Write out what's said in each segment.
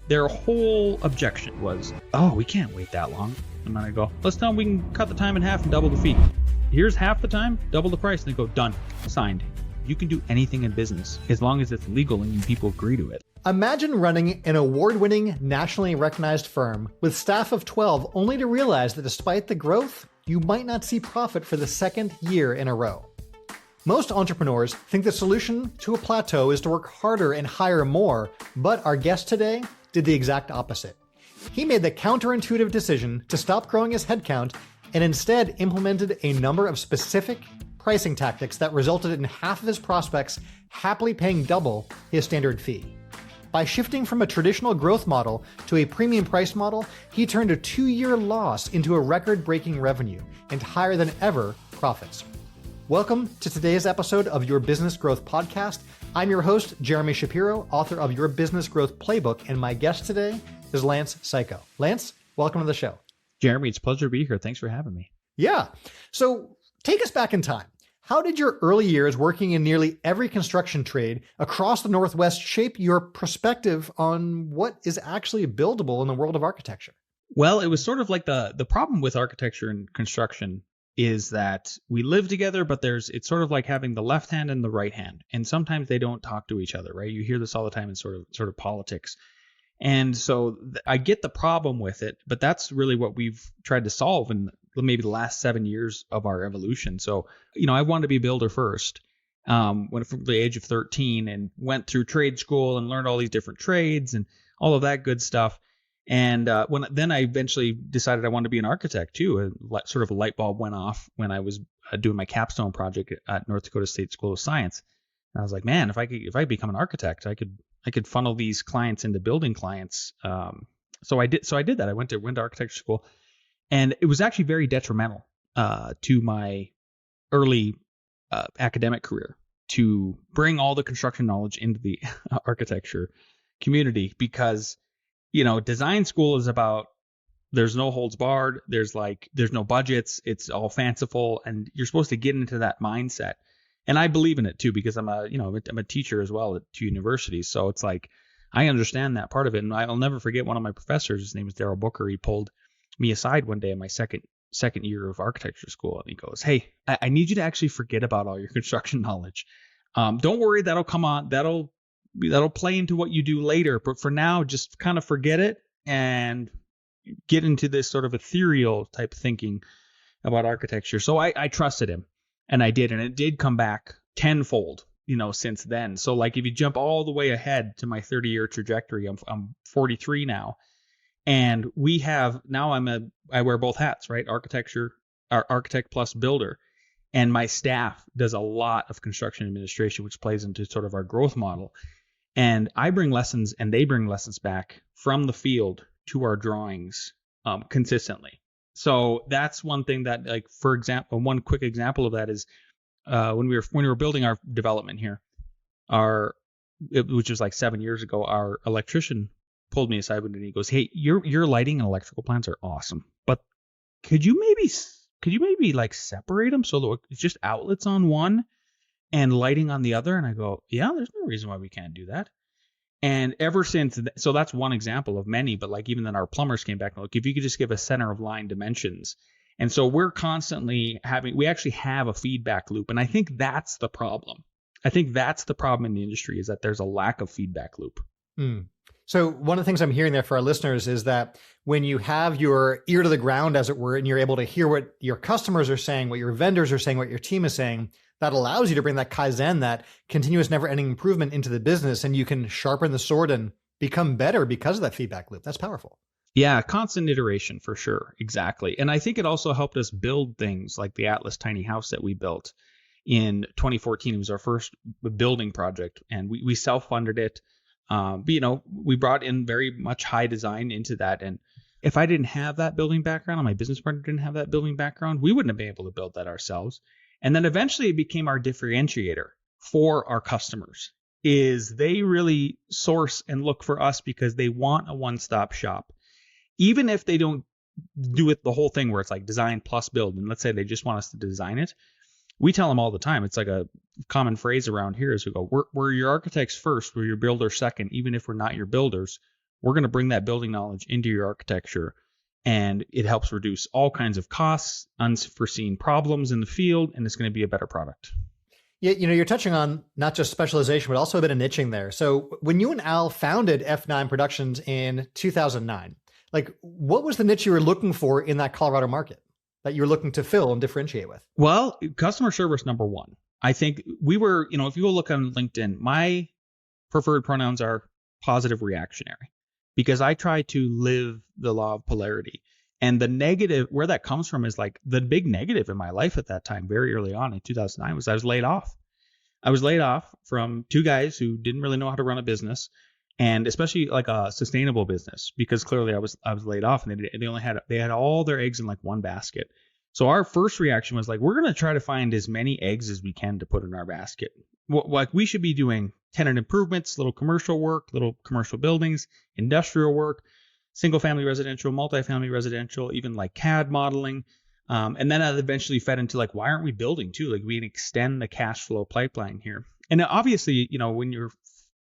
their whole objection was, oh, we can't wait that long. And then I go, let's tell them we can cut the time in half and double the fee. Here's half the time, double the price. And they go, done, signed. You can do anything in business as long as it's legal and you people agree to it. Imagine running an award-winning, nationally recognized firm with staff of 12 only to realize that despite the growth, you might not see profit for the second year in a row. Most entrepreneurs think the solution to a plateau is to work harder and hire more, but our guest today did the exact opposite. He made the counterintuitive decision to stop growing his headcount and instead implemented a number of specific pricing tactics that resulted in half of his prospects happily paying double his standard fee. By shifting from a traditional growth model to a premium price model, he turned a 2-year loss into a record-breaking revenue and higher than ever profits. Welcome to today's episode of Your Business Growth Podcast. I'm your host, Jeremy Shapiro, author of Your Business Growth Playbook, and my guest today is Lance Cayko. Lance, welcome to the show. Jeremy, it's a pleasure to be here. Thanks for having me. Yeah. So take us back in time. How did your early years working in nearly every construction trade across the Northwest shape your perspective on what is actually buildable in the world of architecture? Well, it was sort of like the problem with architecture and construction is that we live together, but it's sort of like having the left hand and the right hand. And sometimes they don't talk to each other, right? You hear this all the time in sort of politics. And so I get the problem with it, but that's really what we've tried to solve in maybe the last 7 years of our evolution. So, I wanted to be a builder first, went from the age of 13 and went through trade school and learned all these different trades and all of that good stuff. And then I eventually decided I wanted to be an architect too. Sort of a light bulb went off when I was doing my capstone project at North Dakota State School of Science. And I was like, man, if I become an architect, I could funnel these clients into building clients. So I did that. I went to architecture school, and it was actually very detrimental to my early academic career to bring all the construction knowledge into the architecture community because design school is about there's no holds barred, there's no budgets, it's all fanciful, and you're supposed to get into that mindset. And I believe in it too because I'm a teacher as well at 2 universities, so it's like I understand that part of it. And I'll never forget one of my professors. His name is Daryl Booker. He pulled me aside one day in my second year of architecture school, and he goes, "Hey, I need you to actually forget about all your construction knowledge. Don't worry, that'll come on. That'll play into what you do later. But for now, just kind of forget it and get into this sort of ethereal type thinking about architecture." So I trusted him, and I did, and it did come back tenfold, since then. So like if you jump all the way ahead to my 30-year trajectory, I'm 43 now, and I wear both hats, right? Architect plus builder. And my staff does a lot of construction administration, which plays into sort of our growth model. And I bring lessons and they bring lessons back from the field to our drawings consistently. So that's one thing that, like, for example, one quick example of that is when we were building our development here, which was like 7 years ago, our electrician pulled me aside and he goes, "Hey, your lighting and electrical plans are awesome, but could you maybe like separate them so it's just outlets on one and lighting on the other?" And I go, "Yeah, there's no reason why we can't do that." And ever since, so that's one example of many, but like even then our plumbers came back and look, if you could just give us center of line dimensions. And so we're constantly we actually have a feedback loop. And I think that's the problem. I think that's the problem in the industry is that there's a lack of feedback loop. So one of the things I'm hearing there for our listeners is that when you have your ear to the ground, as it were, and you're able to hear what your customers are saying, what your vendors are saying, what your team is saying, that allows you to bring that Kaizen, that continuous never-ending improvement into the business, and you can sharpen the sword and become better because of that feedback loop. That's powerful. Yeah, constant iteration for sure. Exactly. And I think it also helped us build things like the Atlas tiny house that we built in 2014. It was our first building project, and we self-funded it. But, we brought in very much high design into that. And if I didn't have that building background and my business partner didn't have that building background, we wouldn't have been able to build that ourselves. And then eventually it became our differentiator for our customers is they really source and look for us because they want a one-stop shop. Even if they don't do it the whole thing where it's like design plus build. And let's say they just want us to design it. We tell them all the time. It's like a common phrase around here is we go, we're your architects first, we're your builders second. Even if we're not your builders, we're going to bring that building knowledge into your architecture, and it helps reduce all kinds of costs, unforeseen problems in the field, and it's going to be a better product. Yeah, you're touching on not just specialization, but also a bit of niching there. So when you and Al founded F9 Productions in 2009, like what was the niche you were looking for in that Colorado market that you were looking to fill and differentiate with? Well, customer service, number one. I think we were, if you go look on LinkedIn, my preferred pronouns are positive reactionary, because I try to live the law of polarity. And the negative, where that comes from, is like the big negative in my life at that time, very early on in 2009, was I was laid off. I was laid off from two guys who didn't really know how to run a business, and especially like a sustainable business, because clearly I was laid off, and they had all their eggs in like one basket. So our first reaction was like, we're going to try to find as many eggs as we can to put in our basket. Like we should be doing tenant improvements, little commercial work, little commercial buildings, industrial work, single family residential, multifamily residential, even like CAD modeling. And then that eventually fed into like, why aren't we building too? Like we can extend the cash flow pipeline here. And obviously, when you're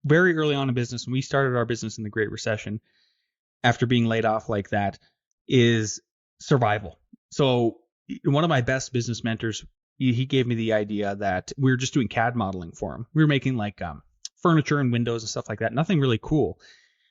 very early on in business, when we started our business in the Great Recession, after being laid off like that, is survival. So one of my best business mentors, he gave me the idea that we were just doing CAD modeling for him. We were making like furniture and windows and stuff like that. Nothing really cool,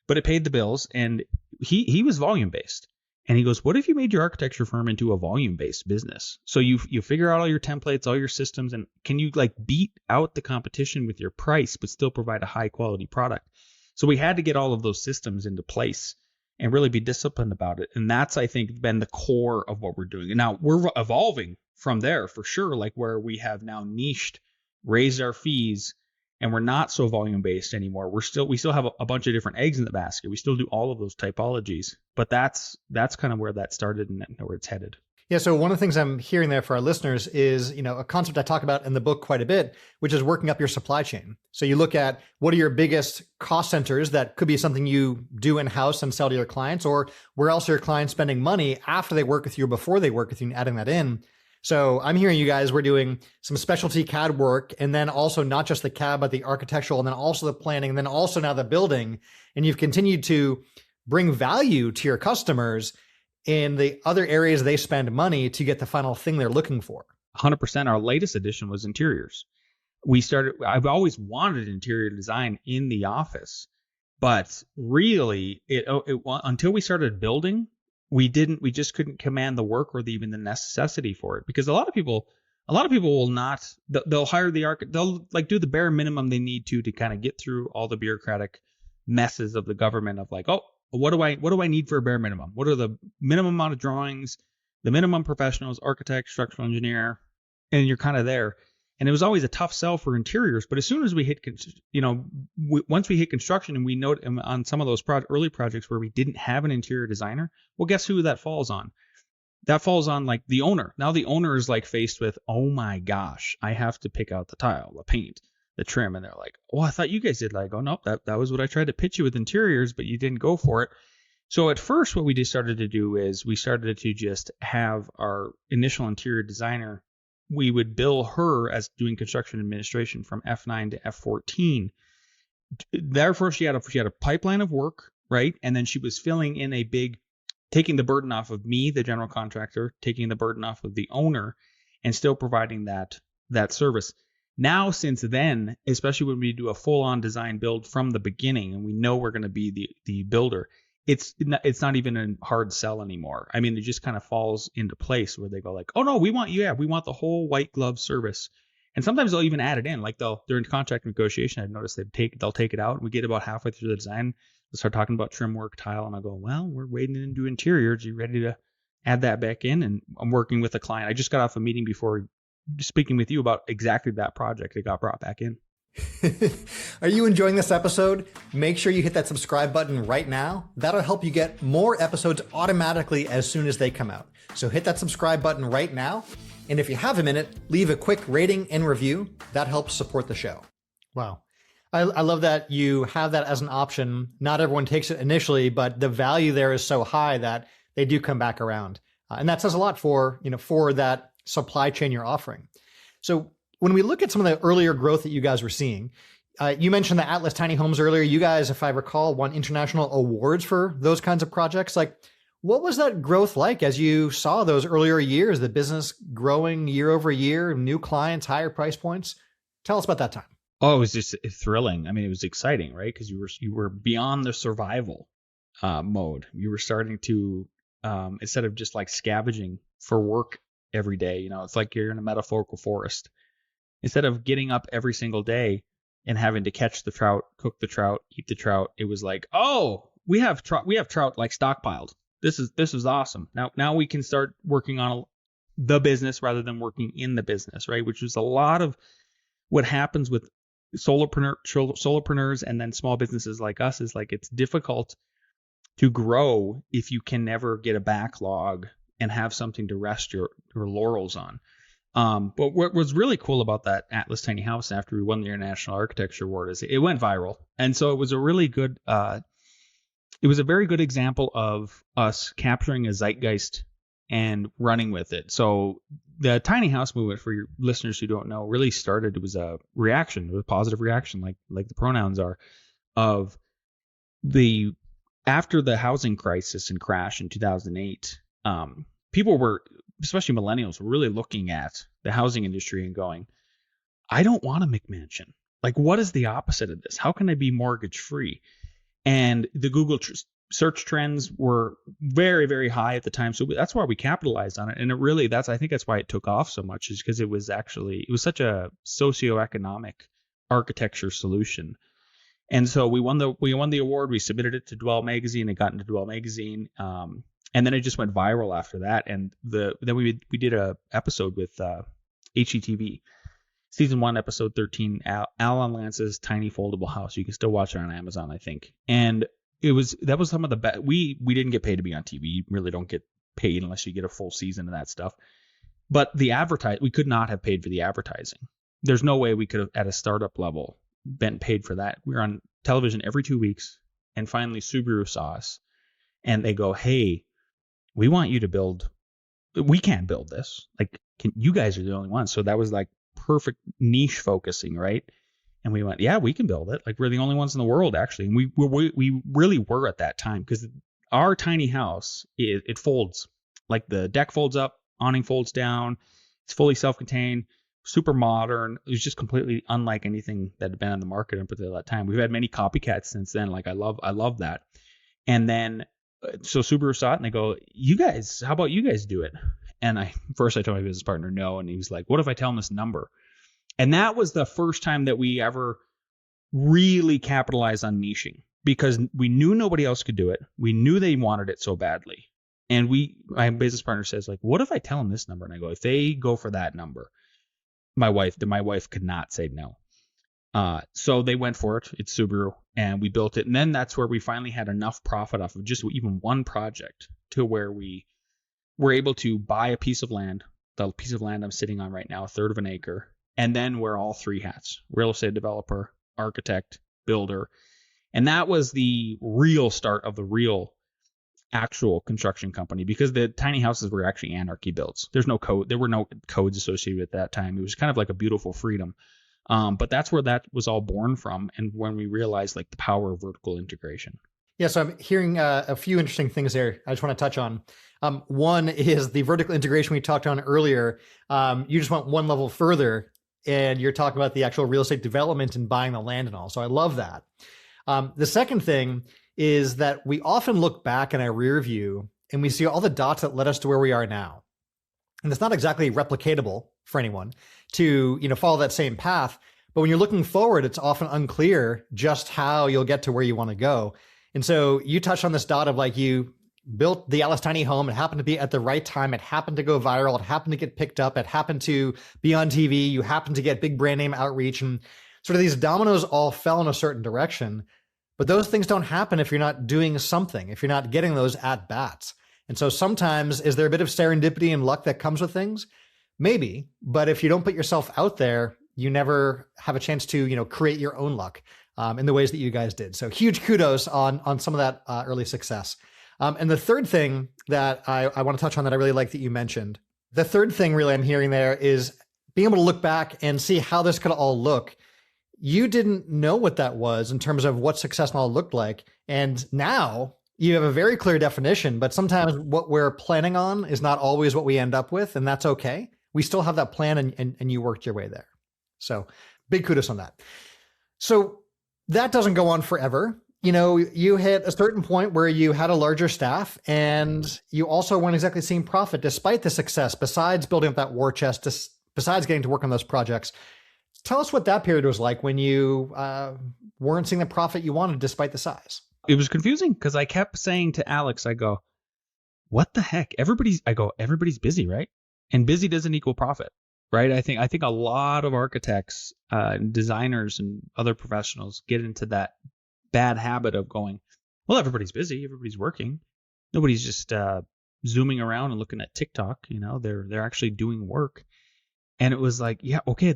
but it paid the bills. And he was volume based. And he goes, what if you made your architecture firm into a volume based business? So you figure out all your templates, all your systems, and can you like beat out the competition with your price, but still provide a high quality product? So we had to get all of those systems into place and really be disciplined about it. And that's, I think, been the core of what we're doing. And now we're evolving from there for sure, like where we have now niched, raised our fees, and we're not so volume based anymore. We still have a bunch of different eggs in the basket. We still do all of those typologies, but that's kind of where that started and where it's headed. Yeah. So one of the things I'm hearing there for our listeners is, a concept I talk about in the book quite a bit, which is working up your supply chain. So you look at what are your biggest cost centers that could be something you do in-house and sell to your clients, or where else are your clients spending money after they work with you or before they work with you, and adding that in. So I'm hearing you guys, we're doing some specialty CAD work, and then also not just the CAD, but the architectural, and then also the planning, and then also now the building. And you've continued to bring value to your customers in the other areas they spend money to get the final thing they're looking for. 100%. Our latest addition was interiors. I've always wanted interior design in the office, but really until we started building, we just couldn't command the work or even the necessity for it, because a lot of people will not, they'll hire the architect, they'll like do the bare minimum they need to kind of get through all the bureaucratic messes of the government of like, oh, what do I need for a bare minimum? What are the minimum amount of drawings, the minimum professionals, architect, structural engineer, and you're kind of there. And it was always a tough sell for interiors. But as soon as we hit, once we hit construction, and we note on some of those early projects where we didn't have an interior designer, well, guess who that falls on? That falls on like the owner. Now the owner is like faced with, oh my gosh, I have to pick out the tile, the paint, the trim. And they're like, oh, I thought you guys did. Like, oh, nope, that was what I tried to pitch you with interiors, but you didn't go for it. So at first, what we just started to do is we started to just have our initial interior designer, we would bill her as doing construction administration from F9 to F14. Therefore, she had a pipeline of work, right? And then she was filling in taking the burden off of me, the general contractor, taking the burden off of the owner, and still providing that service. Now, since then, especially when we do a full-on design build from the beginning, and we know we're going to be the builder, it's not even a hard sell anymore. I mean, it just kind of falls into place where they go like, oh no, we want the whole white glove service. And sometimes they'll even add it in. Like during contract negotiation, I've noticed they'll take it out, and we get about halfway through the design, they'll start talking about trim work, tile, and I go, well, we're waiting to do interiors. Are you ready to add that back in? And I'm working with a client. I just got off a meeting before speaking with you about exactly that project that got brought back in. Are you enjoying this episode? Make sure you hit that subscribe button right now. That'll help you get more episodes automatically as soon as they come out. So hit that subscribe button right now. And if you have a minute, leave a quick rating and review. That helps support the show. Wow. I love that you have that as an option. Not everyone takes it initially, but the value there is so high that they do come back around. And that says a lot for that supply chain you're offering. So when we look at some of the earlier growth that you guys were seeing, You mentioned the Atlas Tiny Homes earlier. You guys, if I recall, won international awards for those kinds of projects. Like, what was that growth like as you saw those earlier years, the business growing year over year, new clients, higher price points? Tell us about that time. Oh, it was just thrilling. I mean, it was exciting, right? Because you were beyond the survival mode. You were starting to instead of just like scavenging for work every day, it's like you're in a metaphorical forest. Instead of getting up every single day and having to catch the trout, cook the trout, eat the trout, it was like, oh, we have trout like stockpiled. This is awesome. Now we can start working on the business rather than working in the business, right? Which is a lot of what happens with solopreneurs and then small businesses like us. Is like it's difficult to grow if you can never get a backlog and have something to rest your laurels on. But what was really cool about that Atlas Tiny House after we won the International Architecture Award is it went viral. And so it was a really good, it was a very good example of us capturing a zeitgeist and running with it. So the tiny house movement, for your listeners who don't know, really started, it was a reaction, it was a positive reaction, like the pronouns are, of after the housing crisis and crash in 2008, people were, especially millennials, were really looking at the housing industry and going, I don't want a McMansion. Like, what is the opposite of this? How can I be mortgage free? And the Google search trends were very, very high at the time. So that's why we capitalized on it. And I think that's why it took off so much, is because it was such a socioeconomic architecture solution. And so we won the award. We submitted it to Dwell Magazine. It got into Dwell Magazine. And then it just went viral after that. And then we did a episode with HGTV, season 1, episode 13, Alan Lance's Tiny Foldable House. You can still watch it on Amazon, I think. And that was some of the best. We didn't get paid to be on TV. You really don't get paid unless you get a full season of that stuff. But we could not have paid for the advertising. There's no way we could have, at a startup level, been paid for that. We were on television every 2 weeks, and finally Subaru saw us, and they go, "Hey, we want you to build. We can't build this. Like, you guys are the only ones." So that was like perfect niche focusing, right? And we went, "Yeah, we can build it. Like, we're the only ones in the world, actually." And we really were at that time, because our tiny house, it folds. Like, the deck folds up, awning folds down. It's fully self-contained, super modern. It was just completely unlike anything that had been on the market up until that time. We've had many copycats since then. Like, I love that. And then so Subaru saw it and they go, how about you guys do it? And first I told my business partner no. And he was like, what if I tell him this number? And that was the first time that we ever really capitalized on niching, because we knew nobody else could do it. We knew they wanted it so badly. And my business partner says, like, what if I tell him this number? And I go, if they go for that number, my wife could not say no. So they went for it. It's Subaru, and we built it. And then that's where we finally had enough profit off of just even one project to where we were able to buy a piece of land, the piece of land I'm sitting on right now, 1/3 of an acre, and then wear all 3 hats: real estate developer, architect, builder. And that was the real start of the real actual construction company, because the tiny houses were actually anarchy builds. There were no codes associated with that time. It was kind of like a beautiful freedom. But that's where that was all born from, and when we realized like the power of vertical integration. Yeah, so I'm hearing a few interesting things there I just want to touch on. One is the vertical integration we talked on earlier. You just went one level further, and you're talking about the actual real estate development and buying the land and all. So I love that. The second thing is that we often look back in our rear view and we see all the dots that led us to where we are now. And it's not exactly replicatable for anyone to, follow that same path. But when you're looking forward, it's often unclear just how you'll get to where you want to go. And so you touched on this dot of like, you built the Alice Tiny Home. It happened to be at the right time. It happened to go viral. It happened to get picked up. It happened to be on TV. You happened to get big brand name outreach, and sort of these dominoes all fell in a certain direction. But those things don't happen if you're not doing something, if you're not getting those at bats. And so sometimes, is there a bit of serendipity and luck that comes with things? Maybe, but if you don't put yourself out there, you never have a chance to, create your own luck in the ways that you guys did. So huge kudos on some of that early success. And the third thing that I want to touch on that I really like that you mentioned, the third thing really I'm hearing there is being able to look back and see how this could all look. you didn't know what that was in terms of what success model looked like. And now you have a very clear definition, but sometimes what we're planning on is not always what we end up with. And that's okay. We still have that plan and you worked your way there. So big kudos on that. So that doesn't go on forever. You know, you hit a certain point where you had a larger staff and you also weren't exactly seeing profit despite the success, besides building up that war chest, besides getting to work on those projects. Tell us what that period was like when you weren't seeing the profit you wanted despite the size. It was confusing because I kept saying to Alex, I go, what the heck? Everybody's busy, right? And busy doesn't equal profit, right? I think a lot of architects, designers and other professionals get into that bad habit of going, well, everybody's busy, everybody's working. Nobody's just zooming around and looking at TikTok, you know, they're actually doing work. And it was like, yeah, okay.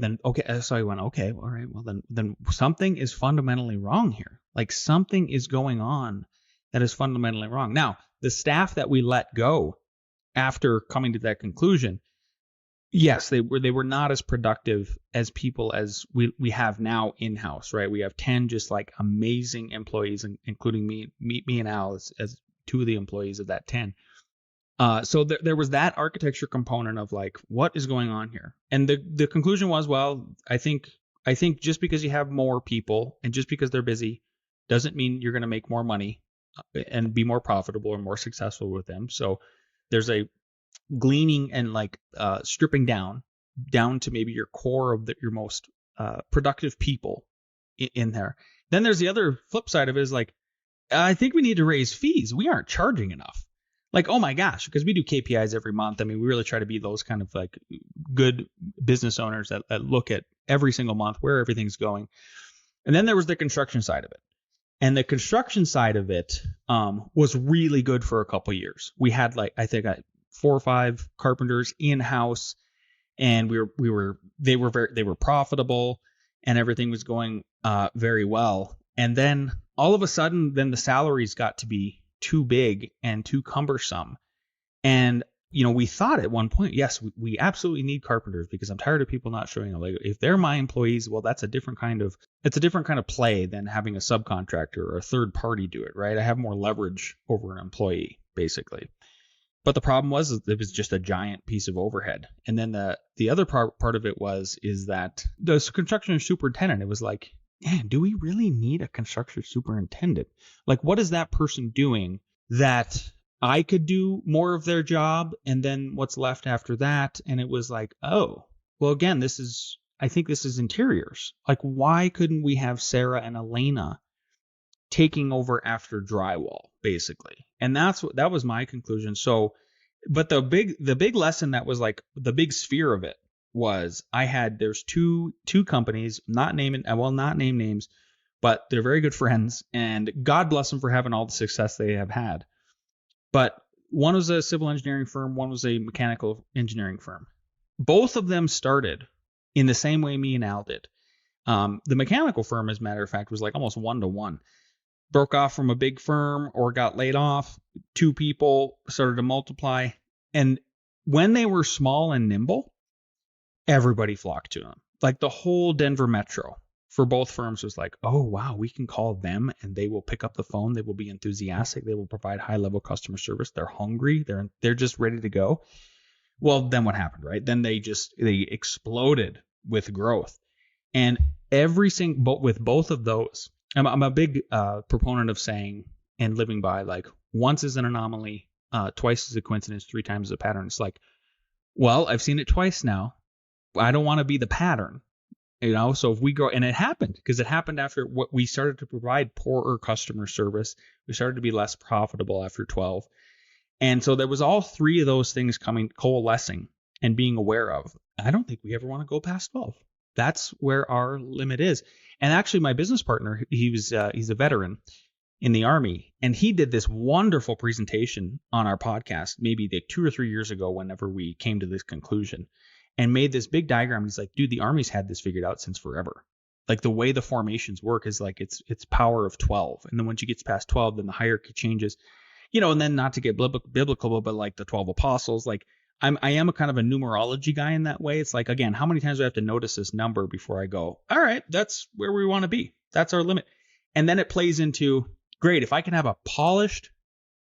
So I went, okay, all right, well then something is fundamentally wrong here. Like something is going on that is fundamentally wrong. Now, the staff that we let go after coming to that conclusion, yes, they were not as productive as people as we have now in-house, right? We have 10 just like amazing employees, including me and Al as two of the employees of that 10. So there was that architecture component of like, what is going on here? And the conclusion was, well, I think just because you have more people and just because they're busy doesn't mean you're going to make more money and be more profitable or more successful with them. So there's a gleaning and like stripping down to maybe your core of your most productive people in there. Then there's the other flip side of it is like, I think we need to raise fees. We aren't charging enough. Like, oh my gosh, because we do KPIs every month. I mean, we really try to be those kind of like good business owners that look at every single month where everything's going. And then there was the construction side of it. And the construction side of it was really good for a couple of years. We had like, I think 4 or 5 carpenters in-house, and they were profitable and everything was going very well. And then all of a sudden, then the salaries got to be too big and too cumbersome. And, you know, we thought at one point, yes, we absolutely need carpenters because I'm tired of people not showing up. Like if they're my employees, well, it's a different kind of play than having a subcontractor or a third party do it, right? I have more leverage over an employee, basically. But the problem was it was just a giant piece of overhead. And then the other part of it is that the construction superintendent, it was like, man, do we really need a construction superintendent? Like, what is that person doing that I could do more of their job? And then what's left after that? And it was like, oh, well, again, I think this is interiors. Like, why couldn't we have Sarah and Elena taking over after drywall, basically? And that was my conclusion. So, but the big lesson that was like the big sphere of it was there's two companies, not name names, but they're very good friends, and God bless them for having all the success they have had. But one was a civil engineering firm, one was a mechanical engineering firm. Both of them started in the same way me and Al did. The mechanical firm, as a matter of fact, was like almost 1-to-1. Broke off from a big firm or got laid off. 2 people started to multiply. And when they were small and nimble, everybody flocked to them. Like the whole Denver metro for both firms was like, oh, wow, we can call them and they will pick up the phone. They will be enthusiastic. They will provide high level customer service. They're hungry. They're just ready to go. Well, then what happened, right? Then they exploded with growth. And with both of those, I'm a big proponent of saying and living by like once is an anomaly, twice is a coincidence, 3 times is a pattern. It's like, well, I've seen it twice now. I don't want to be the pattern, you know? So if we grow, and it happened after what we started to provide poorer customer service, we started to be less profitable after 12. And so there was all 3 of those things coalescing and being aware of. I don't think we ever want to go past 12. That's where our limit is. And actually my business partner, he's a veteran in the Army, and he did this wonderful presentation on our podcast, maybe like 2 or 3 years ago, whenever we came to this conclusion. And made this big diagram. He's like, dude, the Army's had this figured out since forever. Like the way the formations work is like it's power of 12. And then once you get past 12, then the hierarchy changes, you know, and then not to get biblical, but like the 12 apostles, like I am a kind of a numerology guy in that way. It's like, again, how many times do I have to notice this number before I go, all right, that's where we want to be. That's our limit. And then it plays into, great, if I can have a polished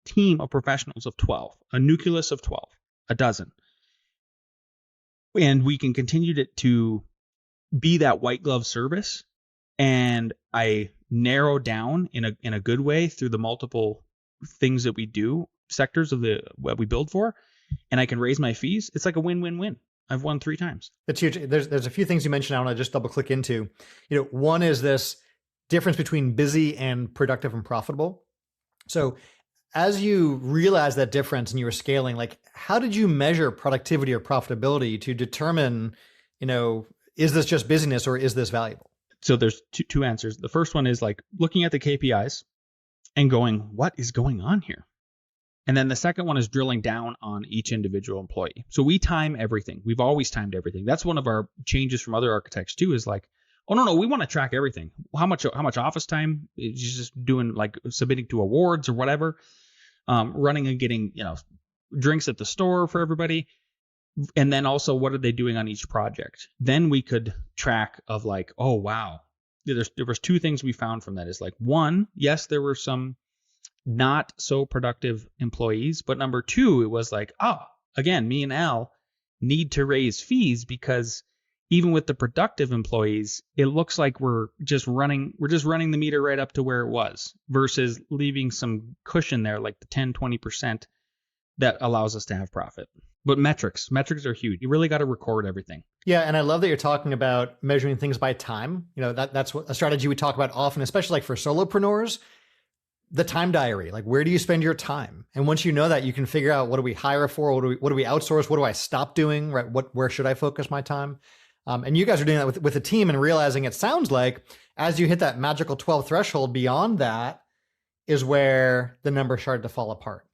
team of professionals of 12, a nucleus of 12, a dozen, and we can continue to be that white glove service, and I narrow down in a good way through the multiple things that we do, sectors of what we build for, and I can raise my fees, it's like a win-win-win. I've won 3 times. That's huge. There's a few things you mentioned I want to just double click into. One is this difference between busy and productive and profitable. So as you realize that difference and you were scaling, like how did you measure productivity or profitability to determine, is this just busyness or is this valuable? So there's two answers. The first one is like looking at the KPIs and going, what is going on here? And then the second one is drilling down on each individual employee. So we time everything. We've always timed everything. That's one of our changes from other architects too, is like, oh, no, we want to track everything. How much office time is just doing, like submitting to awards or whatever, running and getting, drinks at the store for everybody. And then also, what are they doing on each project? Then we could track of like, oh, wow. There was 2 things we found from that is like, one, yes, there were some not so productive employees. But number 2, it was like, again, me and Al need to raise fees because even with the productive employees, it looks like we're just running the meter right up to where it was versus leaving some cushion there, like the 10, 20% that allows us to have profit. But metrics are huge. You really got to record everything. Yeah. And I love that you're talking about measuring things by time. That's a strategy we talk about often, especially like for solopreneurs, the time diary, like where do you spend your time? And once you know that, you can figure out what do we hire for? What do we outsource? What do I stop doing? Right? Where should I focus my time? And you guys are doing that with a team and realizing it sounds like as you hit that magical 12 threshold, beyond that is where the numbers started to fall apart.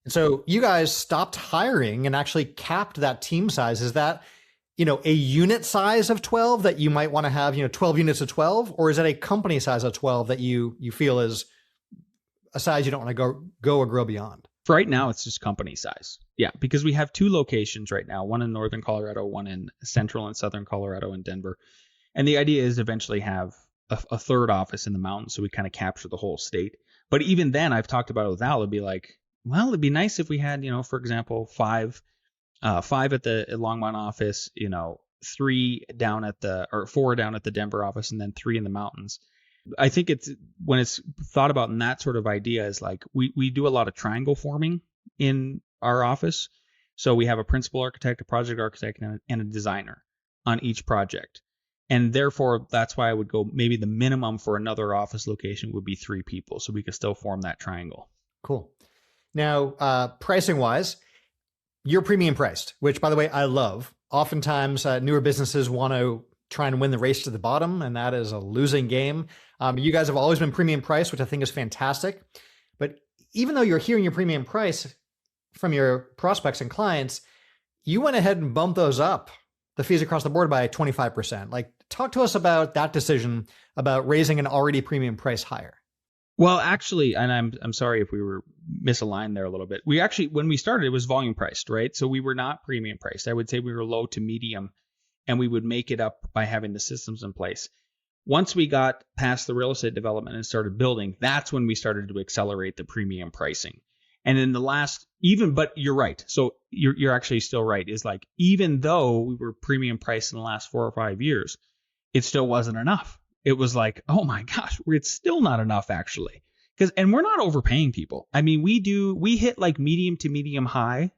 And so you guys stopped hiring and actually capped that team size. Is that, a unit size of 12 that you might want to have, 12 units of 12, or is it a company size of 12 that you feel is a size you don't want to go or grow beyond? For right now, it's just company size. Yeah, because we have 2 locations right now, one in northern Colorado, one in central and southern Colorado and Denver. And the idea is eventually have a third office in the mountains so we kind of capture the whole state. But even then, I've talked about it with Al, it'd be like, well, it'd be nice if we had, for example, 5 at the Longmont office, 4 down at the Denver office, and then 3 in the mountains. I think when it's thought about in that sort of idea is like we do a lot of triangle forming in our office. So we have a principal architect, a project architect, and a designer on each project. And therefore, that's why I would go maybe the minimum for another office location would be 3 people. So we could still form that triangle. Cool. Now, pricing wise, you're premium priced, which by the way, I love. Oftentimes newer businesses want to try and win the race to the bottom, and that is a losing game. You guys have always been premium price, which I think is fantastic. But even though you're hearing your premium price from your prospects and clients, you went ahead and bumped those up, the fees across the board by 25%. Like, talk to us about that decision about raising an already premium price higher. Well, actually, and I'm sorry if we were misaligned there a little bit. We actually, when we started, it was volume priced, right? So we were not premium priced. I would say we were low to medium, and we would make it up by having the systems in place. Once we got past the real estate development and started building, that's when we started to accelerate the premium pricing. And in the last, but you're right. So you're actually still right. Is like, even though we were premium priced in the last 4 or 5 years, it still wasn't enough. It was like, oh my gosh, it's still not enough actually. And we're not overpaying people. I mean, we hit like medium to medium high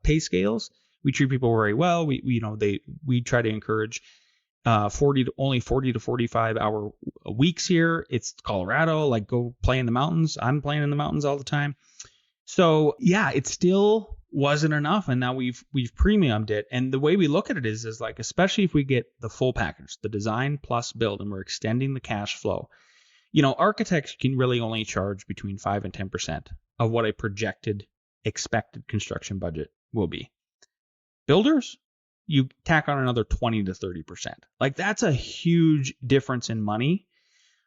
pay scales. We treat people very well. We try to encourage 40 to 45 hour weeks here. It's Colorado, like go play in the mountains. I'm playing in the mountains all the time. So yeah, it still wasn't enough. And now we've premiumed it. And the way we look at it is like, especially if we get the full package, the design plus build, and we're extending the cash flow, architects can really only charge between 5 and 10% of what a projected expected construction budget will be. Builders, you tack on another 20 to 30%. Like, that's a huge difference in money,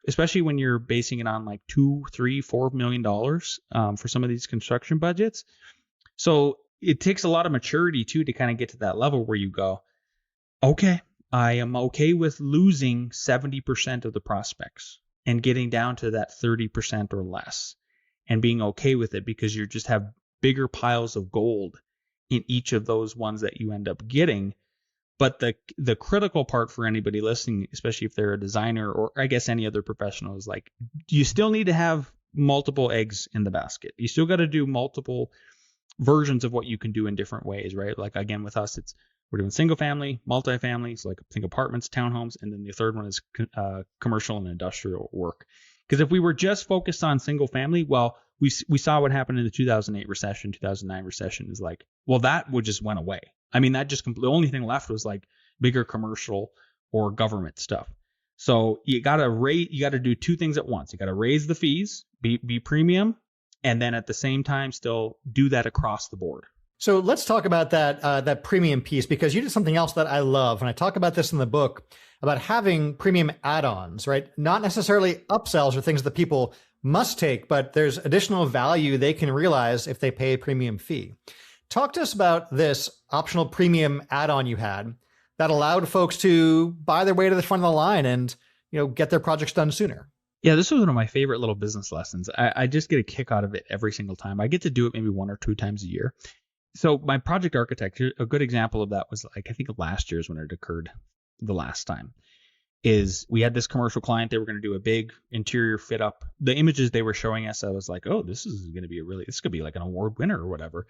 especially when you're basing it on like $2, $3, $4 million for some of these construction budgets. So it takes a lot of maturity too to kind of get to that level where you go, okay, I am okay with losing 70% of the prospects and getting down to that 30% or less and being okay with it, because you just have bigger piles of gold in each of those ones that you end up getting. But the critical part for anybody listening, especially if they're a designer or I guess any other professional, is like, you still need to have multiple eggs in the basket. You still got to do multiple versions of what you can do in different ways, right? Like again, with us, we're doing single family, multifamily, so like think apartments, townhomes, and then the third one is commercial and industrial work. Because if we were just focused on single family, well, we saw what happened in the 2008 recession, 2009 recession is like, well, that would just went away. I mean, that just the only thing left was like bigger commercial or government stuff. So you got to do two things at once. You got to raise the fees, be premium, and then at the same time still do that across the board. So let's talk about that premium piece, because you did something else that I love, and I talk about this in the book about having premium add-ons, right? Not necessarily upsells or things that people must take, but there's additional value they can realize if they pay a premium fee. Talk to us about this optional premium add-on you had that allowed folks to buy their way to the front of the line and, get their projects done sooner. Yeah, this was one of my favorite little business lessons. I just get a kick out of it every single time. I get to do it maybe 1 or 2 times a year. So my project architecture, a good example of that was like, I think last year is when it occurred the last time, is we had this commercial client. They were going to do a big interior fit up. The images they were showing us, I was like, oh, this could be like an award winner or whatever.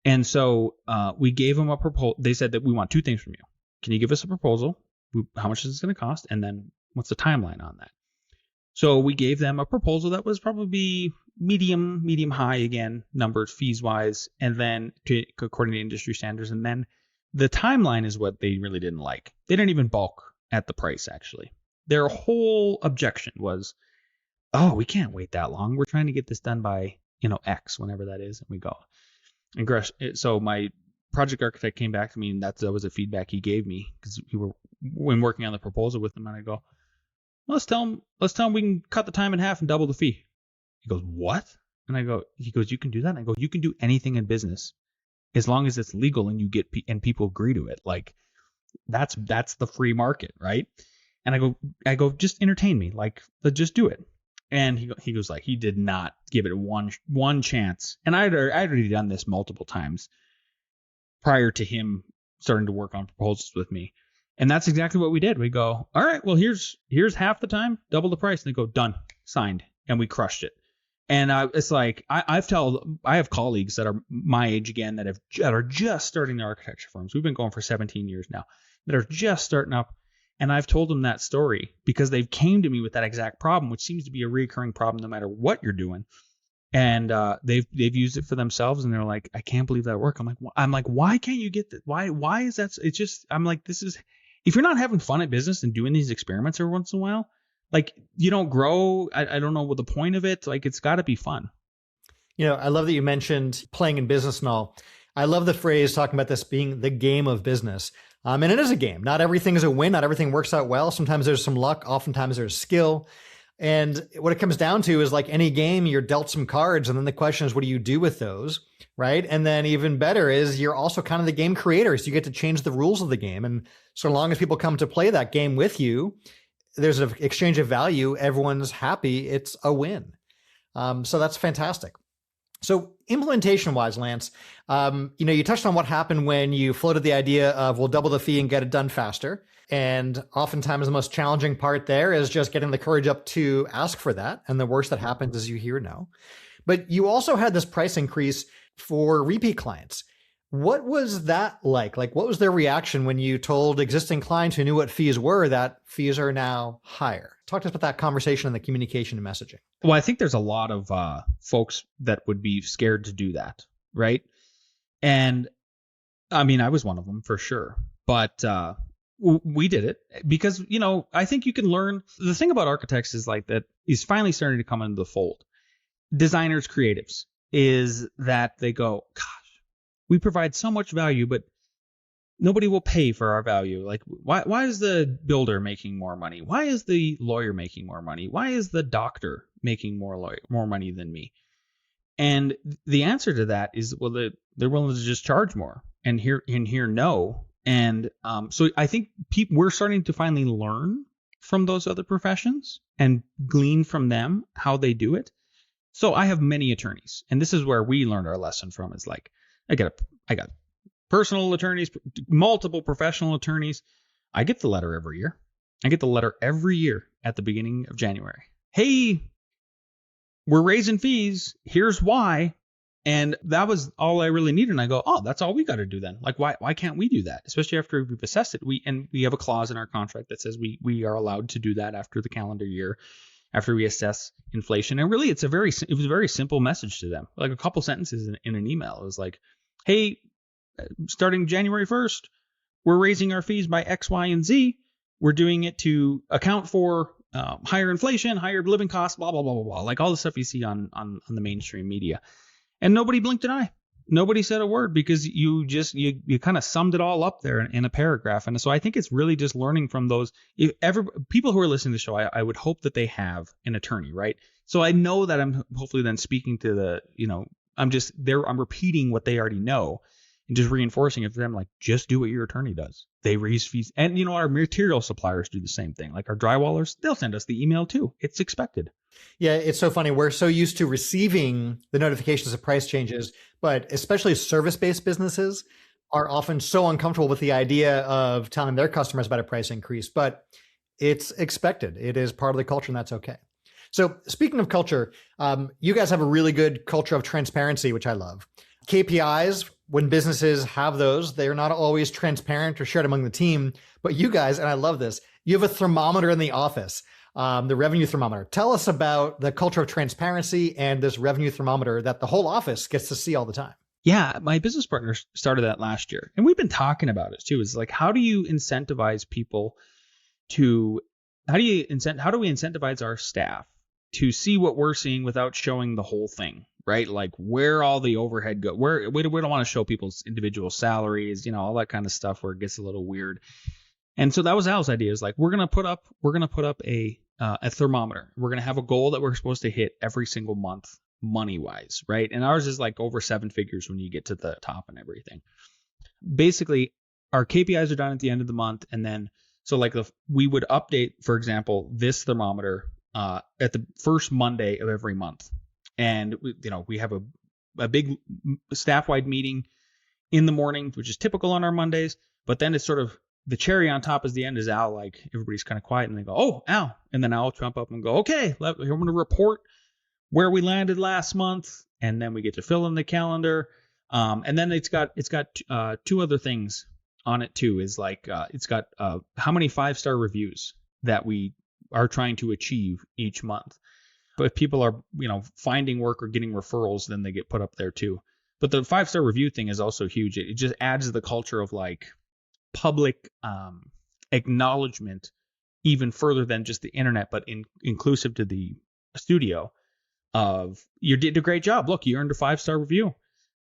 And so we gave them a proposal. They said that we want 2 things from you. Can you give us a proposal? How much is this going to cost? And then what's the timeline on that? So we gave them a proposal that was probably medium high, again, numbers, fees wise, and then according to industry standards. And then the timeline is what they really didn't like. They didn't even balk at the price, actually. Their whole objection was, oh, we can't wait that long. We're trying to get this done by, X, whenever that is. And we go. And so my project architect came back to me, and that was the feedback he gave me, because we were when working on the proposal with him, and I go, well, let's tell him we can cut the time in half and double the fee. He goes, what? And he goes, you can do that? And I go, you can do anything in business as long as it's legal and and people agree to it. Like that's the free market, right? And I go, just entertain me. Like, just do it. And he goes like, he did not give it one chance. And I'd already done this multiple times prior to him starting to work on proposals with me. And that's exactly what we did. We go, all right, well, here's half the time, double the price. And they go, done, signed. And we crushed it. And it's like, I have colleagues that are my age again that are just starting their architecture firms. We've been going for 17 years now, that are just starting up. And I've told them that story because they've came to me with that exact problem, which seems to be a recurring problem no matter what you're doing. And they've used it for themselves, and they're like, I can't believe that worked. I'm like, why can't you get that? Why is that? It's just, I'm like, this is, if you're not having fun at business and doing these experiments every once in a while, like, you don't grow. I don't know what the point of it. Like, it's got to be fun. I love that you mentioned playing in business and all. I love the phrase talking about this being the game of business. And it is a game. Not everything is a win. Not everything works out well. Sometimes there's some luck. Oftentimes there's skill. And what it comes down to is, like any game, you're dealt some cards. And then the question is, what do you do with those? Right. And then even better is you're also kind of the game creator. So you get to change the rules of the game. And so long as people come to play that game with you, there's an exchange of value. Everyone's happy. It's a win. So that's fantastic. So implementation wise, Lance, you touched on what happened when you floated the idea of we'll double the fee and get it done faster. And oftentimes the most challenging part there is just getting the courage up to ask for that. And the worst that happens is you hear no. But you also had this price increase for repeat clients. What was that like? Like, what was their reaction when you told existing clients who knew what fees were that fees are now higher? Talk to us about that conversation and the communication and messaging. Well, I think there's a lot of folks that would be scared to do that, right? And I mean, I was one of them for sure. But we did it because, I think you can learn. The thing about architects is like that is finally starting to come into the fold. Designers, creatives, is that they go, gosh, we provide so much value, but nobody will pay for our value. Like, why is the builder making more money? Why is the lawyer making more money? Why is the doctor making more money than me? And the answer to that is, well, they're willing to just charge more and hear no. And so I think we're starting to finally learn from those other professions and glean from them how they do it. So I have many attorneys, and this is where we learned our lesson from. Is like I got personal attorneys, multiple professional attorneys. I get the letter every year. I get the letter every year at the beginning of January. Hey, we're raising fees. Here's why. And that was all I really needed. And I go, oh, that's all we got to do then. Like, why can't we do that? Especially after we've assessed it. We have a clause in our contract that says we are allowed to do that after the calendar year, after we assess inflation. And really, it was a very simple message to them, like a couple sentences in an email. It was like, hey, starting January 1st, we're raising our fees by X, Y, and Z. We're doing it to account for higher inflation, higher living costs, blah, blah, blah, blah, blah. Like all the stuff you see on the mainstream media. And nobody blinked an eye. Nobody said a word because you kind of summed it all up there in a paragraph. And so I think it's really just learning from those. People who are listening to the show, I would hope that they have an attorney, right? So I know that I'm hopefully then speaking to I'm repeating what they already know and just reinforcing it for them. Like, just do what your attorney does. They raise fees. And, our material suppliers do the same thing. Like our drywallers, they'll send us the email too. It's expected. Yeah, it's so funny. We're so used to receiving the notifications of price changes, but especially service-based businesses are often so uncomfortable with the idea of telling their customers about a price increase, but it's expected. It is part of the culture, and that's okay. So speaking of culture, you guys have a really good culture of transparency, which I love. KPIs, when businesses have those, they're not always transparent or shared among the team, but you guys, and I love this, you have a thermometer in the office. The revenue thermometer. Tell us about the culture of transparency and this revenue thermometer that the whole office gets to see all the time. Yeah, my business partner started that last year, and we've been talking about it too. It's like, how do you incentivize people how do we incentivize our staff to see what we're seeing without showing the whole thing, right? Like where all the overhead go, where we don't want to show people's individual salaries, all that kind of stuff where it gets a little weird. And so that was Al's idea. Is like, we're gonna put up a thermometer. We're gonna have a goal that we're supposed to hit every single month, money wise, right? And ours is like over 7 figures when you get to the top and everything. Basically, our KPIs are done at the end of the month, and then we would update, for example, this thermometer at the first Monday of every month, and we have a big staff-wide meeting in the morning, which is typical on our Mondays, but then it's sort of the cherry on top is the end is Al, like everybody's kind of quiet and they go, oh, Al. And then Al will jump up and go, okay, I'm going to report where we landed last month. And then we get to fill in the calendar. And then it's got two other things on it too, is like, it's got how many 5-star reviews that we are trying to achieve each month. But if people are, finding work or getting referrals, then they get put up there too. But the 5-star review thing is also huge. It just adds to the culture of like, public acknowledgement even further than just the internet, but inclusive to the studio of, you did a great job. Look, you earned a 5-star review,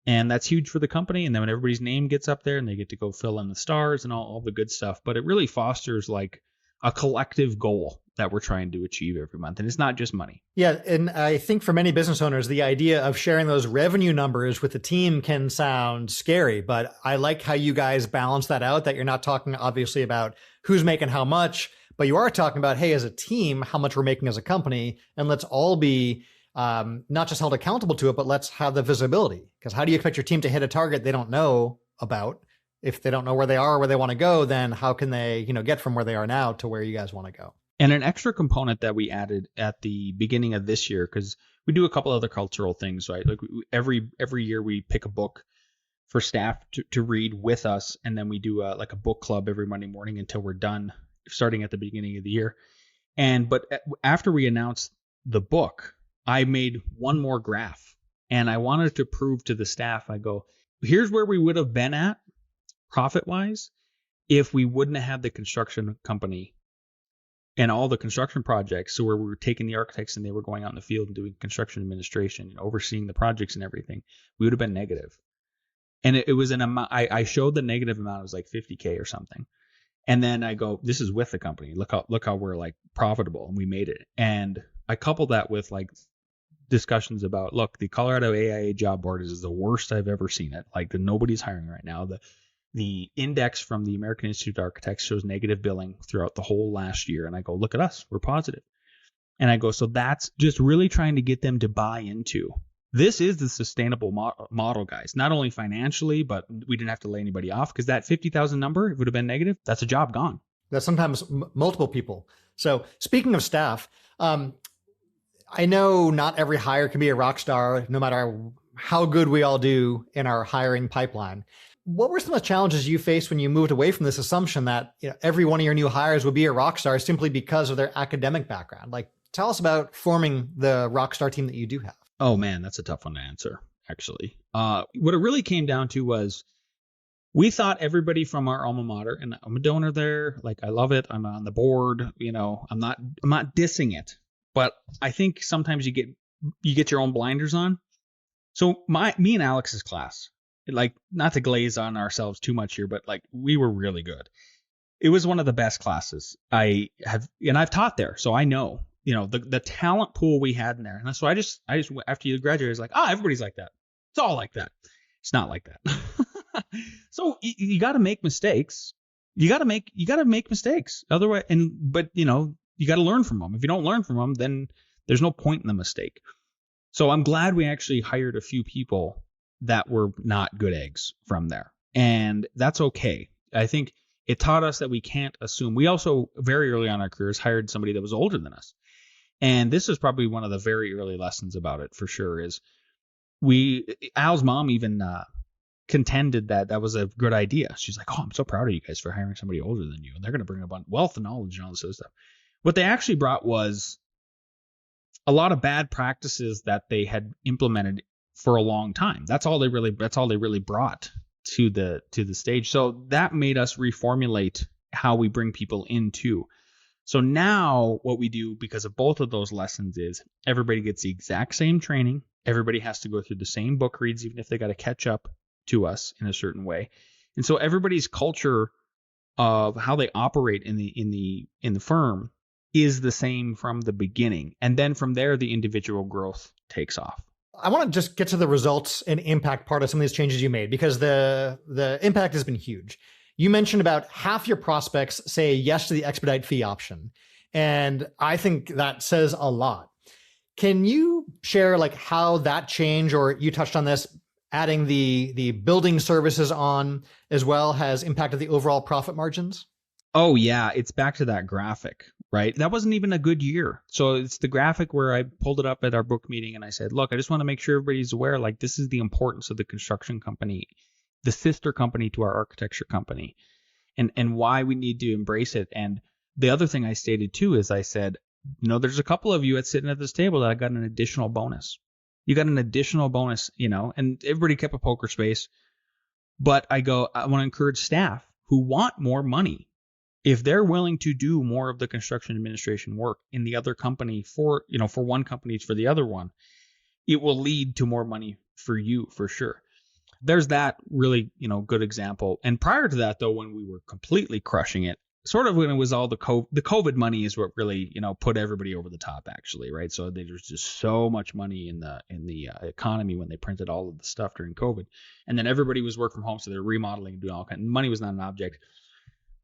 and that's huge for the company. And then when everybody's name gets up there and they get to go fill in the stars and all the good stuff, but it really fosters like a collective goal that we're trying to achieve every month. And it's not just money. Yeah. And I think for many business owners, the idea of sharing those revenue numbers with the team can sound scary, but I like how you guys balance that out, that you're not talking obviously about who's making how much, but you are talking about, hey, as a team, how much we're making as a company, and let's all be not just held accountable to it, but let's have the visibility. Because how do you expect your team to hit a target they don't know about? If they don't know where they are, where they want to go, then how can they, get from where they are now to where you guys want to go? And an extra component that we added at the beginning of this year, because we do a couple other cultural things, right? Like every year we pick a book for staff to read with us, and then we do a book club every Monday morning until we're done, starting at the beginning of the year. But after we announced the book, I made one more graph, and I wanted to prove to the staff, I go, here's where we would have been at profit-wise if we wouldn't have had the construction company and all the construction projects. So where we were taking the architects and they were going out in the field and doing construction administration, overseeing the projects and everything, we would have been negative. And it was an amount, I showed the negative amount, it was like $50K or something. And then I go, this is with the company. Look how we're like profitable, and we made it. And I coupled that with like discussions about, look, the Colorado AIA job board is the worst I've ever seen it. Like nobody's hiring right now. The index from the American Institute of Architects shows negative billing throughout the whole last year. And I go, look at us, we're positive. And I go, so that's just really trying to get them to buy into. This is the sustainable model, guys. Not only financially, but we didn't have to lay anybody off, because that 50,000 number, if it would have been negative, that's a job gone. That's sometimes multiple people. So speaking of staff, I know not every hire can be a rock star, no matter how good we all do in our hiring pipeline. What were some of the challenges you faced when you moved away from this assumption that every one of your new hires would be a rock star simply because of their academic background? Like, tell us about forming the rock star team that you do have. Oh man, that's a tough one to answer, actually. What it really came down to was we thought everybody from our alma mater, and I'm a donor there. Like, I love it. I'm on the board. I'm not dissing it, but I think sometimes you get your own blinders on. So me and Alex's class, like, not to glaze on ourselves too much here, but like, we were really good. It was one of the best classes I've taught there, so I know, the talent pool we had in there. And so I just after you graduate, I was like, everybody's like that. It's all like that. It's not like that. So you got to make mistakes. You got to make mistakes. Otherwise, but you got to learn from them. If you don't learn from them, then there's no point in the mistake. So I'm glad we actually hired a few people that were not good eggs from there. And that's okay. I think it taught us that we can't assume. We also, very early on in our careers, hired somebody that was older than us. And this is probably one of the very early lessons about it, for sure, is Al's mom even contended that was a good idea. She's like, I'm so proud of you guys for hiring somebody older than you. And they're going to bring a bunch of wealth and knowledge and all this other stuff. What they actually brought was a lot of bad practices that they had implemented for a long time. That's all they really brought to the stage. So that made us reformulate how we bring people into. So now what we do, because of both of those lessons, is everybody gets the exact same training. Everybody has to go through the same book reads, even if they got to catch up to us in a certain way. And so everybody's culture of how they operate in the firm is the same from the beginning. And then from there, the individual growth takes off. I want to just get to the results and impact part of some of these changes you made, because the impact has been huge. You mentioned about half your prospects say yes to the Expedite fee option. And I think that says a lot. Can you share like how that change, or you touched on this, adding the building services on as well, has impacted the overall profit margins? Oh yeah, it's back to that graphic, right? That wasn't even a good year. So it's the graphic where I pulled it up at our book meeting and I said, look, I just want to make sure everybody's aware, like, this is the importance of the construction company, the sister company to our architecture company, and why we need to embrace it. And the other thing I stated too is I said, there's a couple of you sitting at this table that I got an additional bonus. You got an additional bonus, and everybody kept a poker face. But I want to encourage staff who want more money. If they're willing to do more of the construction administration work in the other company for one company for the other one, it will lead to more money for you, for sure. There's that really, good example. And prior to that, though, when we were completely crushing it, sort of when it was all the COVID money is what really, put everybody over the top, actually, right? So there's just so much money in the economy when they printed all of the stuff during COVID, and then everybody was work from home, so they're remodeling and doing all kinds. Money was not an object.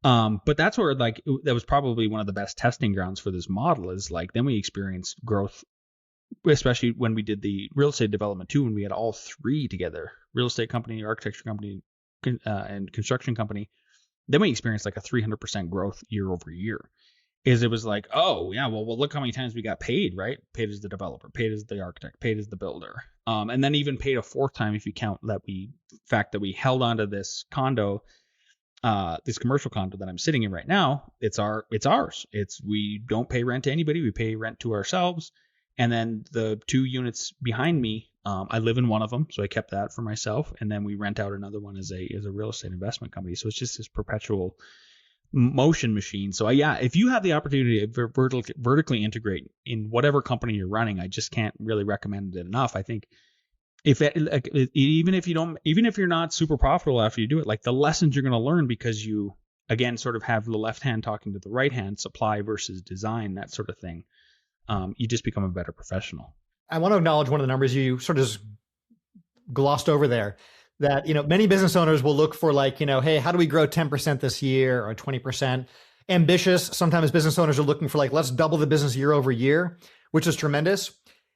But that's where that was probably one of the best testing grounds for this model, is like, then we experienced growth, especially when we did the real estate development too, when we had all three together, real estate company, architecture company, and construction company. Then we experienced like a 300% growth year over year. It was like, oh yeah, well look how many times we got paid, right? Paid as the developer, paid as the architect, paid as the builder, and then even paid a fourth time if you count that we held onto this condo. This commercial condo that I'm sitting in right now, it's ours. We don't pay rent to anybody. We pay rent to ourselves. And then the 2 units behind me, I live in one of them, so I kept that for myself. And then we rent out another one as a real estate investment company. So it's just this perpetual motion machine. So if you have the opportunity to vertically integrate in whatever company you're running, I just can't really recommend it enough. I think even if you're not super profitable after you do it, like, the lessons you're going to learn, because you, again, sort of have the left hand talking to the right hand, supply versus design, that sort of thing. You just become a better professional. I want to acknowledge one of the numbers you sort of just glossed over there, that, many business owners will look for like, hey, how do we grow 10% this year or 20%? Ambitious. Sometimes business owners are looking for like, let's double the business year over year, which is tremendous.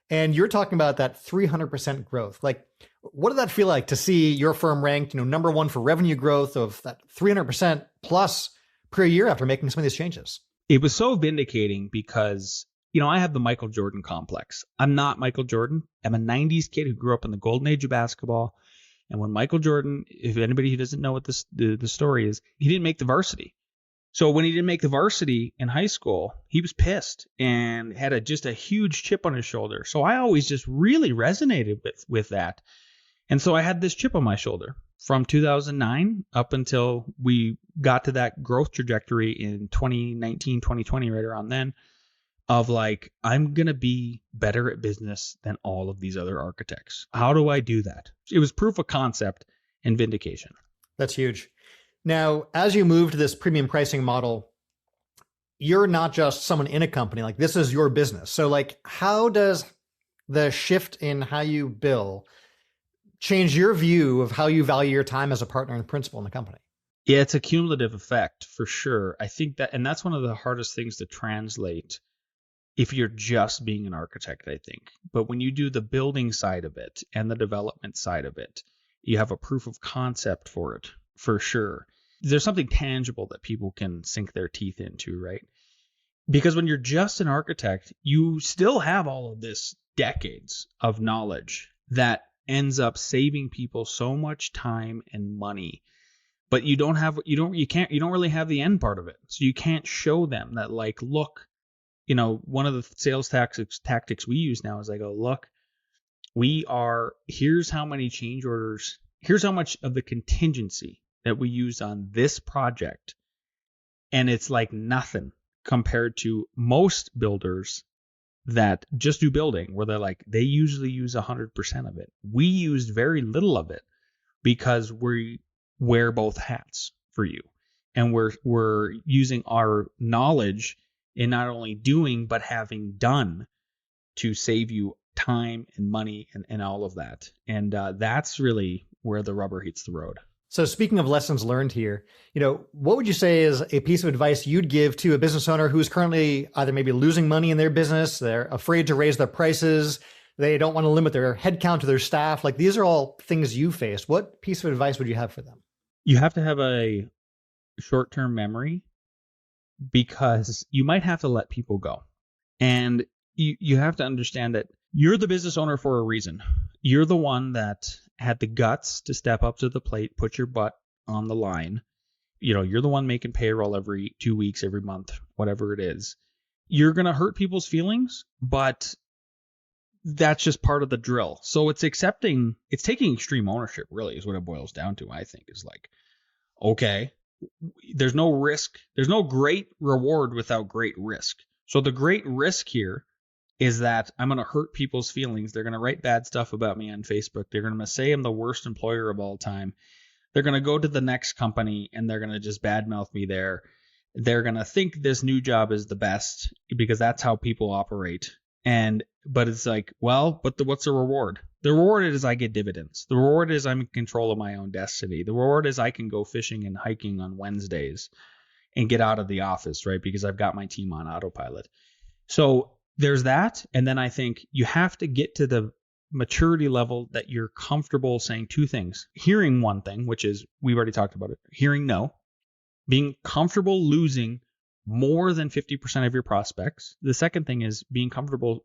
And you're talking about that 300% growth. Like, what did that feel like to see your firm ranked, number one for revenue growth of that 300% plus per year after making some of these changes? It was so vindicating because, I have the Michael Jordan complex. I'm not Michael Jordan. I'm a 90s kid who grew up in the golden age of basketball. And when Michael Jordan, if anybody who doesn't know what the story is, he didn't make the varsity. So when he didn't make the varsity in high school, he was pissed and had just a huge chip on his shoulder. So I always just really resonated with that. And so I had this chip on my shoulder from 2009 up until we got to that growth trajectory in 2019, 2020, right around then, of like, I'm going to be better at business than all of these other architects. How do I do that? It was proof of concept and vindication. That's huge. Now, as you move to this premium pricing model, you're not just someone in a company, like this is your business. So like, how does the shift in how you bill change your view of how you value your time as a partner and principal in the company? Yeah, it's a cumulative effect for sure. I think that, and that's one of the hardest things to translate if you're just being an architect, I think. But when you do the building side of it and the development side of it, you have a proof of concept for it, for sure. There's something tangible that people can sink their teeth into, right? Because when you're just an architect, you still have all of this decades of knowledge that ends up saving people so much time and money. But you don't really have the end part of it. So you can't show them that, like, look, one of the sales tactics we use now is I go, look, here's how many change orders, here's how much of the contingency that we used on this project. And it's like nothing compared to most builders that just do building, where they usually use 100% of it. We used very little of it because we wear both hats for you. And we're using our knowledge in not only doing, but having done to save you time and money and all of that. And that's really where the rubber hits the road. So speaking of lessons learned here, what would you say is a piece of advice you'd give to a business owner who's currently either maybe losing money in their business, they're afraid to raise their prices, they don't want to limit their headcount to their staff? Like, these are all things you faced. What piece of advice would you have for them? You have to have a short-term memory, because you might have to let people go. And you have to understand that you're the business owner for a reason. You're the one that had the guts to step up to the plate, put your butt on the line. You're the one making payroll every 2 weeks, every month, whatever it is. You're going to hurt people's feelings, but that's just part of the drill. So it's taking extreme ownership, really, is what it boils down to, I think, is like, okay, there's no risk. There's no great reward without great risk. So the great risk here is that I'm going to hurt people's feelings. They're going to write bad stuff about me on Facebook. They're going to say I'm the worst employer of all time. They're going to go to the next company and they're going to just badmouth me there. They're going to think this new job is the best because that's how people operate. But it's like, well, what's the reward? The reward is I get dividends. The reward is I'm in control of my own destiny. The reward is I can go fishing and hiking on Wednesdays and get out of the office, right? Because I've got my team on autopilot. So there's that. And then I think you have to get to the maturity level that you're comfortable saying two things. Hearing one thing, which is, we've already talked about it, hearing no. Being comfortable losing more than 50% of your prospects. The second thing is being comfortable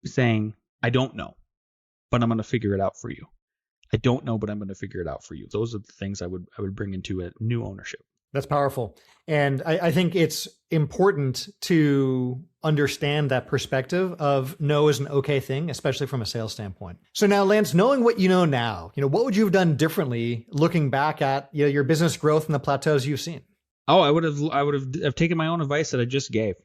saying, I don't know, but I'm going to figure it out for you. I don't know, but I'm going to figure it out for you. Those are the things I would bring into a new ownership. That's powerful. And I think it's important to understand that perspective of no is an okay thing, especially from a sales standpoint. So now, Lance, knowing what you know now, what would you have done differently looking back at your business growth and the plateaus you've seen? Oh, I would have taken my own advice that I just gave.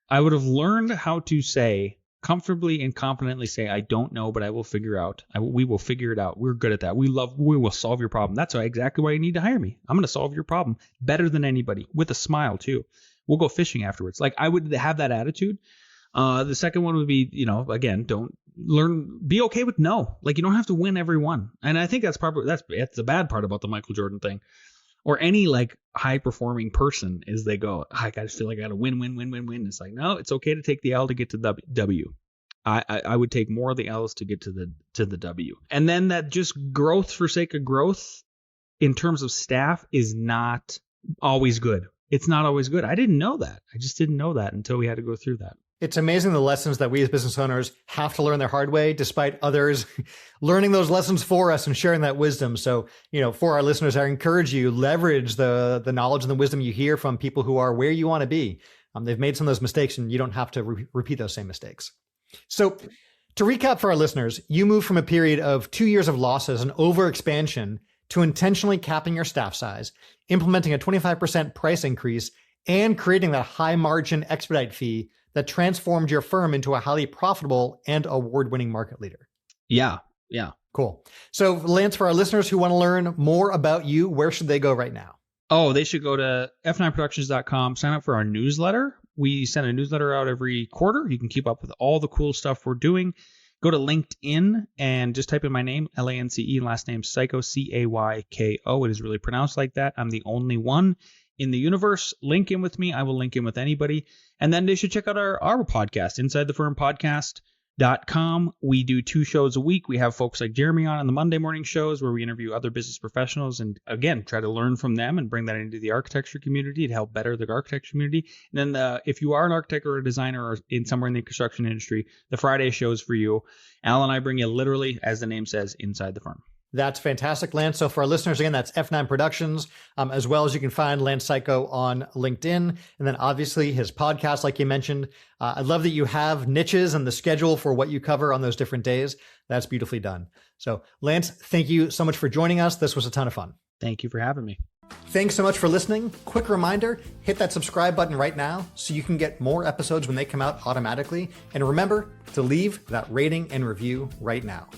I would have learned how to say, comfortably and confidently say, I don't know, but I will figure out. We will figure it out. We're good at that. We will solve your problem. That's exactly why you need to hire me. I'm going to solve your problem better than anybody, with a smile too. We'll go fishing afterwards. Like, I would have that attitude. The second one would be, again, be okay with no. Like, you don't have to win every one. And I think that's the bad part about the Michael Jordan thing, or any like high performing person, is they go, I just feel like I got to win. It's like, no, it's okay to take the L to get to the W. I would take more of the L's to get to the W. And then that just growth for sake of growth in terms of staff is not always good. It's not always good. I didn't know that. I just didn't know that until we had to go through that. It's amazing the lessons that we as business owners have to learn the hard way, despite others learning those lessons for us and sharing that wisdom. So, for our listeners, I encourage you, leverage the knowledge and the wisdom you hear from people who are where you want to be. They've made some of those mistakes, and you don't have to repeat those same mistakes. So to recap for our listeners, you moved from a period of 2 years of losses and overexpansion to intentionally capping your staff size, implementing a 25% price increase, and creating that high margin Expedite fee that transformed your firm into a highly profitable and award-winning market leader. Yeah. Cool. So Lance, for our listeners who want to learn more about you, where should they go right now? Oh, they should go to f9productions.com, sign up for our newsletter. We send a newsletter out every quarter. You can keep up with all the cool stuff we're doing. Go to LinkedIn and just type in my name, Lance, last name Cayko, Cayko. It is really pronounced like that. I'm the only one in the universe. Link in with me. I will link in with anybody. And then they should check out our podcast, InsideTheFirmPodcast.com. We do 2 shows a week. We have folks like Jeremy on the Monday morning shows where we interview other business professionals and, again, try to learn from them and bring that into the architecture community to help better the architecture community. And then if you are an architect or a designer or somewhere in the construction industry, the Friday shows for you. Al and I bring you literally, as the name says, inside the firm. That's fantastic, Lance. So for our listeners, again, that's F9 Productions, as well as you can find Lance Cayko on LinkedIn. And then obviously his podcast, like you mentioned. I love that you have niches and the schedule for what you cover on those different days. That's beautifully done. So Lance, thank you so much for joining us. This was a ton of fun. Thank you for having me. Thanks so much for listening. Quick reminder, hit that subscribe button right now so you can get more episodes when they come out automatically. And remember to leave that rating and review right now.